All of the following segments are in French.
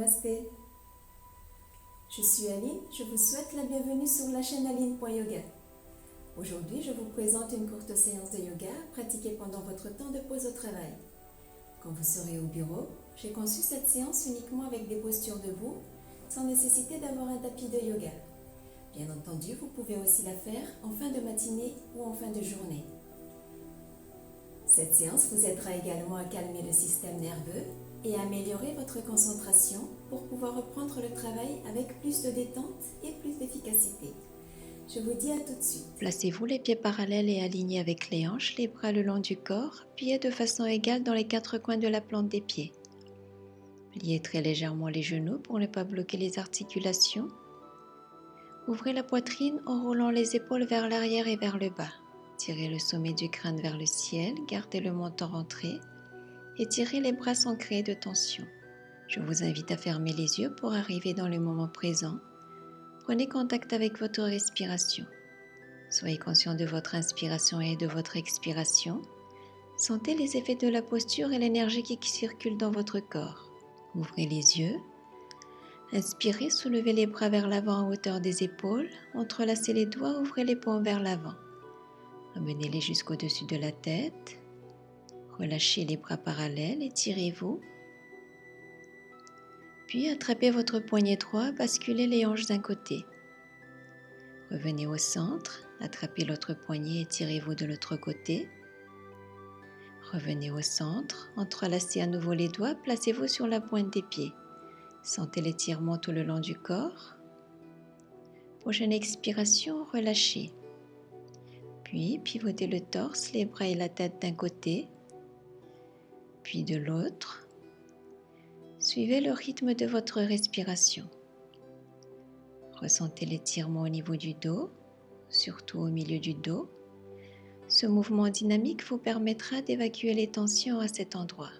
Namasté. Je suis Aline, je vous souhaite la bienvenue sur la chaîne aline.yoga. Aujourd'hui, je vous présente une courte séance de yoga pratiquée pendant votre temps de pause au travail. Quand vous serez au bureau, j'ai conçu cette séance uniquement avec des postures debout, sans nécessité d'avoir un tapis de yoga. Bien entendu, vous pouvez aussi la faire en fin de matinée ou en fin de journée. Cette séance vous aidera également à calmer le système nerveux et à améliorer votre concentration pour pouvoir reprendre le travail avec plus de détente et plus d'efficacité. Je vous dis à tout de suite. Placez-vous les pieds parallèles et alignés avec les hanches, les bras le long du corps, pliés de façon égale dans les quatre coins de la plante des pieds. Pliez très légèrement les genoux pour ne pas bloquer les articulations. Ouvrez la poitrine en roulant les épaules vers l'arrière et vers le bas. Tirez le sommet du crâne vers le ciel, gardez le menton rentré et tirez les bras sans créer de tension. Je vous invite à fermer les yeux pour arriver dans le moment présent. Prenez contact avec votre respiration. Soyez conscient de votre inspiration et de votre expiration. Sentez les effets de la posture et l'énergie qui circule dans votre corps. Ouvrez les yeux. Inspirez, soulevez les bras vers l'avant à hauteur des épaules. Entrelacez les doigts, ouvrez les paumes vers l'avant. Amenez-les jusqu'au-dessus de la tête. Relâchez les bras parallèles, étirez-vous. Puis attrapez votre poignet droit, basculez les hanches d'un côté. Revenez au centre, attrapez l'autre poignet, étirez-vous de l'autre côté. Revenez au centre, entrelacez à nouveau les doigts, placez-vous sur la pointe des pieds. Sentez l'étirement tout le long du corps. Prochaine expiration, relâchez. Puis pivotez le torse, les bras et la tête d'un côté, puis de l'autre. Suivez le rythme de votre respiration. Ressentez l'étirement au niveau du dos, surtout au milieu du dos. Ce mouvement dynamique vous permettra d'évacuer les tensions à cet endroit,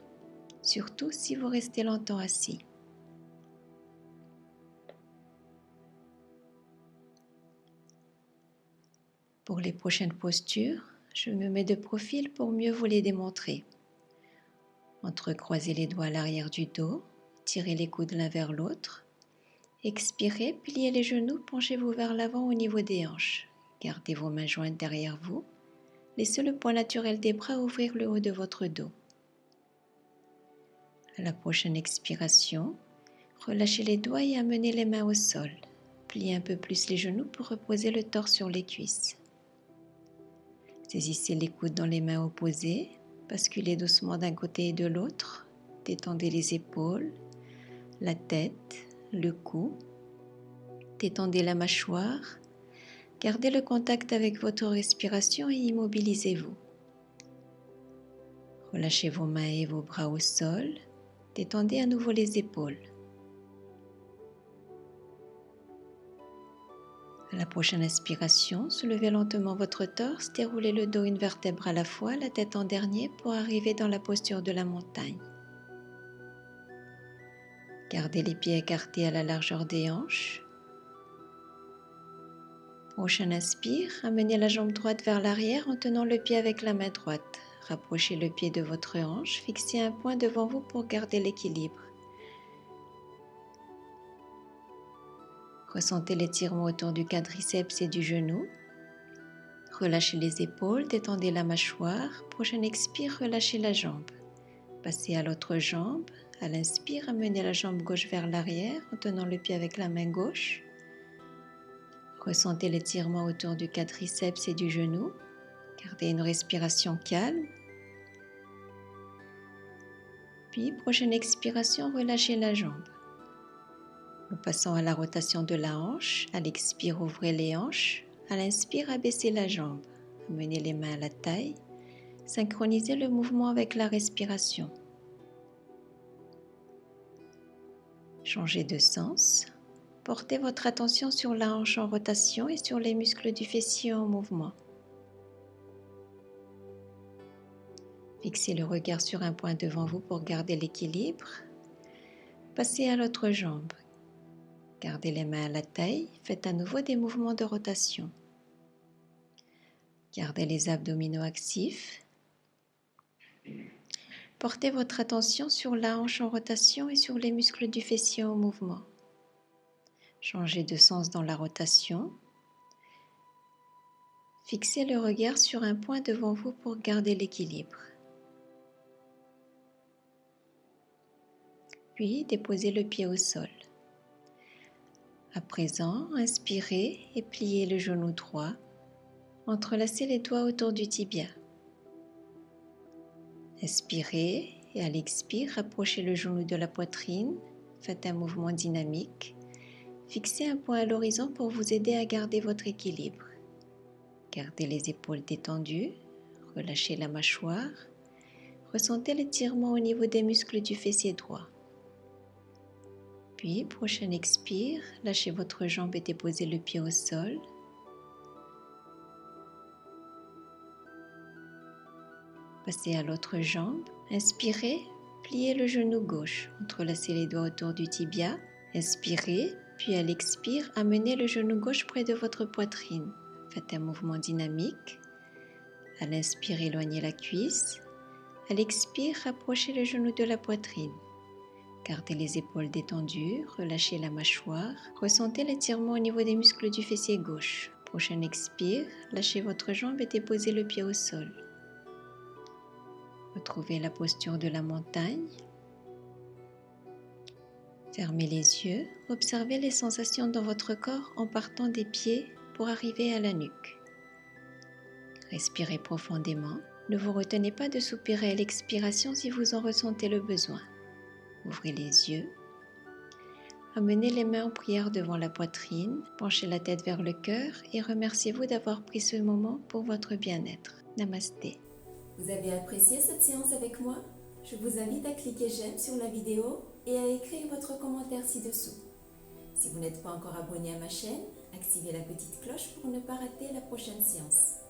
surtout si vous restez longtemps assis. Pour les prochaines postures, je me mets de profil pour mieux vous les démontrer. Entrecroisez les doigts à l'arrière du dos, tirez les coudes l'un vers l'autre. Expirez, pliez les genoux, penchez-vous vers l'avant au niveau des hanches. Gardez vos mains jointes derrière vous. Laissez le poids naturel des bras ouvrir le haut de votre dos. À la prochaine expiration, relâchez les doigts et amenez les mains au sol. Pliez un peu plus les genoux pour reposer le torse sur les cuisses. Saisissez les coudes dans les mains opposées, basculez doucement d'un côté et de l'autre, détendez les épaules, la tête, le cou, détendez la mâchoire, gardez le contact avec votre respiration et immobilisez-vous. Relâchez vos mains et vos bras au sol, détendez à nouveau les épaules. À la prochaine inspiration, soulevez lentement votre torse, déroulez le dos une vertèbre à la fois, la tête en dernier pour arriver dans la posture de la montagne. Gardez les pieds écartés à la largeur des hanches. Prochaine inspire, amenez la jambe droite vers l'arrière en tenant le pied avec la main droite. Rapprochez le pied de votre hanche, fixez un point devant vous pour garder l'équilibre. Ressentez l'étirement autour du quadriceps et du genou. Relâchez les épaules, détendez la mâchoire. Prochaine expire, relâchez la jambe. Passez à l'autre jambe. À l'inspire, amenez la jambe gauche vers l'arrière en tenant le pied avec la main gauche. Ressentez l'étirement autour du quadriceps et du genou. Gardez une respiration calme. Puis, prochaine expiration, relâchez la jambe. Nous passons à la rotation de la hanche. À l'expire, ouvrez les hanches. À l'inspire, abaissez la jambe. Amenez les mains à la taille. Synchronisez le mouvement avec la respiration. Changez de sens. Portez votre attention sur la hanche en rotation et sur les muscles du fessier en mouvement. Fixez le regard sur un point devant vous pour garder l'équilibre. Passez à l'autre jambe. Gardez les mains à la taille. Faites à nouveau des mouvements de rotation. Gardez les abdominaux actifs. Portez votre attention sur la hanche en rotation et sur les muscles du fessier en mouvement. Changez de sens dans la rotation. Fixez le regard sur un point devant vous pour garder l'équilibre. Puis déposez le pied au sol. À présent, inspirez et pliez le genou droit. Entrelacez les doigts autour du tibia. Expirez et à l'expire, rapprochez le genou de la poitrine. Faites un mouvement dynamique. Fixez un point à l'horizon pour vous aider à garder votre équilibre. Gardez les épaules détendues. Relâchez la mâchoire. Ressentez l'étirement au niveau des muscles du fessier droit. Puis, prochaine expire, lâchez votre jambe et déposez le pied au sol. Passez à l'autre jambe. Inspirez, pliez le genou gauche. Entrelacez les doigts autour du tibia. Inspirez, puis à l'expire, amenez le genou gauche près de votre poitrine. Faites un mouvement dynamique. À l'inspire, éloignez la cuisse. À l'expire, rapprochez le genou de la poitrine. Gardez les épaules détendues, relâchez la mâchoire. Ressentez l'étirement au niveau des muscles du fessier gauche. Prochaine expire, lâchez votre jambe et déposez le pied au sol. Retrouvez la posture de la montagne. Fermez les yeux, observez les sensations dans votre corps en partant des pieds pour arriver à la nuque. Respirez profondément. Ne vous retenez pas de soupirer à l'expiration si vous en ressentez le besoin. Ouvrez les yeux. Amenez les mains en prière devant la poitrine, penchez la tête vers le cœur et remerciez-vous d'avoir pris ce moment pour votre bien-être. Namasté. Vous avez apprécié cette séance avec moi? Je vous invite à cliquer j'aime sur la vidéo et à écrire votre commentaire ci-dessous. Si vous n'êtes pas encore abonné à ma chaîne, activez la petite cloche pour ne pas rater la prochaine séance.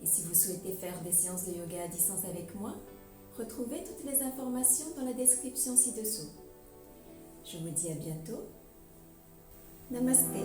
Et si vous souhaitez faire des séances de yoga à distance avec moi, retrouvez toutes les informations dans la description ci-dessous. Je vous dis à bientôt. Namasté.